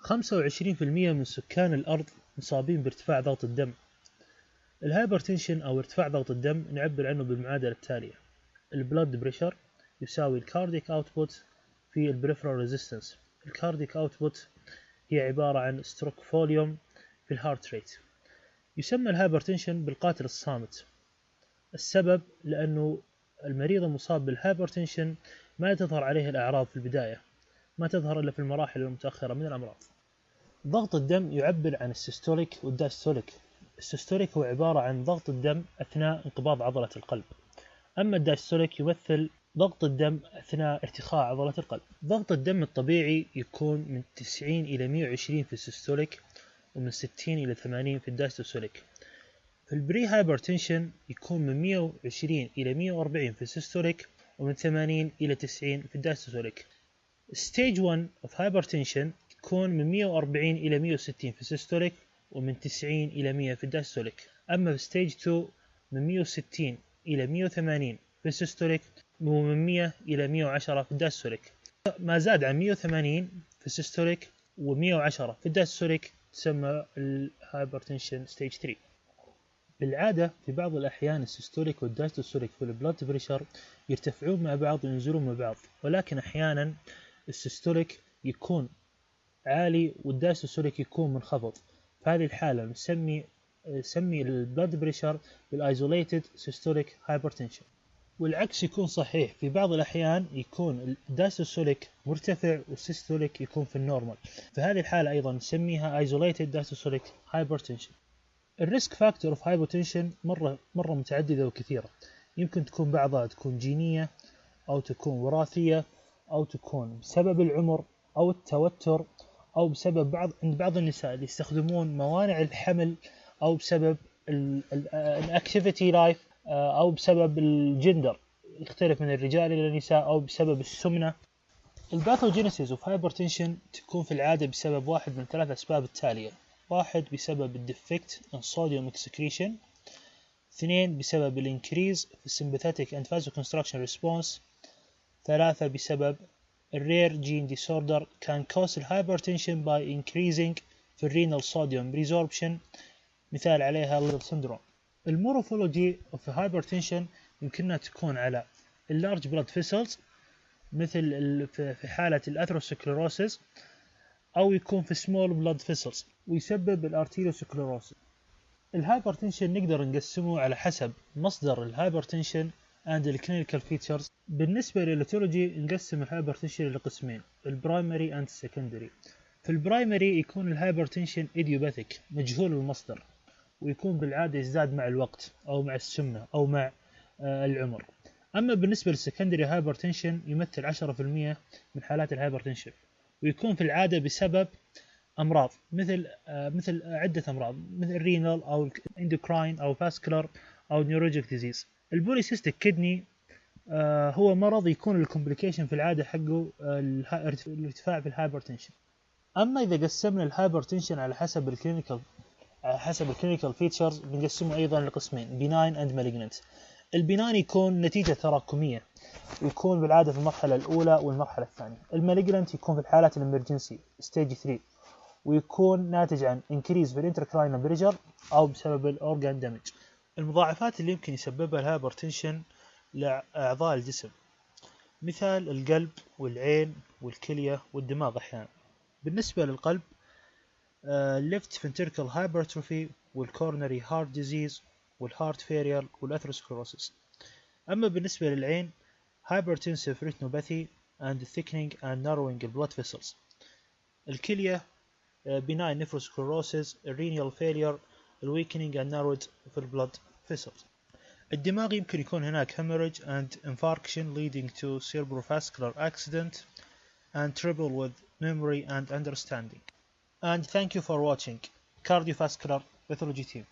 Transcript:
25% من سكان الأرض مصابين بارتفاع ضغط الدم. الهايبرتنشن أو ارتفاع ضغط الدم نعبر عنه بالمعادلة التالية: البلود بريشر يساوي الكارديك اوتبوت في البريفرال ريزيستنس. الكارديك اوتبوت هي عبارة عن ستروك فوليوم في الهارت ريت. يسمى الهايبرتنشن بالقاتل الصامت. السبب لأنه المريض المصاب بالهايبرتنشن ما تظهر عليه الأعراض في البداية، ما تظهر إلا في المراحل المتأخرة من الأمراض. ضغط الدم يعبر عن السيستوليك والدايستوليك. السيستوليك هو عبارة عن ضغط الدم أثناء انقباض عضلة القلب، أما الدايستوليك يمثل ضغط الدم أثناء ارتخاء عضلة القلب. ضغط الدم الطبيعي يكون من 90 إلى 120 في السيستوليك ومن 60 إلى 80 في الدايستوليك. في البري هايبرتنشن يكون من 120 إلى 140 في السيستوليك ومن 80 إلى 90 في الدايستوليك. Stage 1 of hypertension يكون من 140 إلى 160 في السيستوليك ومن 90 إلى 100 في الدايستوليك. أما في Stage 2 من 160 إلى 180 في السيستوليك ومن 100 إلى 110 في الدايستوليك. ما زاد عن 180 في السيستوليك و110 في الدايستوليك تسمى الهايبرتنشن ستيج 3. بالعادة في بعض الأحيان السيستوليك والدايستوليك في البلاد بريشر يرتفعون مع بعض وينزلون مع بعض، ولكن أحيانا السيستوليك يكون عالي والدايستوليك يكون منخفض. في هذه الحالة نسمي البلاد بريشر بالايزوليتد سيستوليك هايبرتنشن. والعكس يكون صحيح، في بعض الأحيان يكون الدايستوليك مرتفع والسيستوليك يكون في النورمال. في هذه الحالة أيضا نسميها isolated diastolic hypertension. الريسك فاكتور اوف هايبوتنشن مرة متعددة وكثيرة. يمكن تكون بعضها تكون جينية أو تكون وراثية أو تكون بسبب العمر أو التوتر أو بسبب عند بعض النساء اللي يستخدمون موانع الحمل أو بسبب الأكتيفيتي لايف أو بسبب الجندر يختلف من الرجال إلى النساء أو بسبب السمنة. الباثوجينيسيس اوف هايبرتنشن تكون في العادة بسبب واحد من ثلاث أسباب التالية: واحد بسبب الديفكت in sodium excretion، اثنين بسبب الانكريز في sympathetic and vasoconstriction response، ثلاثة بسبب الرير جين disorder can cause hypertension by increasing في renal sodium resorption، مثال عليها Little syndrome. المورفولوجي of hypertension يمكنها تكون على large blood vessels مثل في حالة الأثيروسكليروسيس، أو يكون في small blood vessels ويسبب الارتيروسكليروسيس. الهايبرتنشن نقدر نقسمه على حسب مصدر الهايبرتنشن and الكلينيكال فيتشرز. بالنسبة للاتولوجي نقسم الهايبرتنشن إلى قسمين: البرايمري and السكندري. في البرايمري يكون الهايبرتنشن إيديوباثيك مجهول المصدر، ويكون بالعادة يزداد مع الوقت أو مع السمنة أو مع العمر. أما بالنسبة للسكندري هايبرتنشن يمثل 10% من حالات الهايبرتنشن، ويكون في العادة بسبب أمراض مثل عدة أمراض مثل الرينال أو الاندوكراين أو فاسكولار أو نيوروجيك ديزيز. البوليسيستيك كدني هو مرض يكون الكومبليكيشن في العادة حقه الارتفاع في الهايبرتنشن. أما إذا قسمنا الهايبرتنشن على حسب الكلينيكال فيتشرز بنقسمه أيضا لقسمين: benign and malignant. البناين يكون نتيجة تراكمية، يكون بالعادة في المرحلة الأولى والمرحلة الثانية. المالجنانت يكون في الحالات الامرجنسي ستيج 3، ويكون ناتج عن increase في الانتركراينال بريشر أو بسبب الأورجان دامج. المضاعفات اللي يمكن يسببها الهايبرتنشن لأعضاء الجسم مثال القلب والعين والكلية والدماغ أحيانا. بالنسبة للقلب left ventricular hypertrophy والcoronary heart disease والheart failure والأثيروسكليروسيس. أما بالنسبة للعين hypertensive retinopathy and thickening and narrowing blood vessels. الكلية benign nephrosclerosis، renal failure، weakening and narrowed blood vessels. الدماغ يمكن يكون هناك hemorrhage and infarction leading to cerebrovascular accident and trouble with memory and understanding. And thank you for watching Cardiovascular Pathology Team.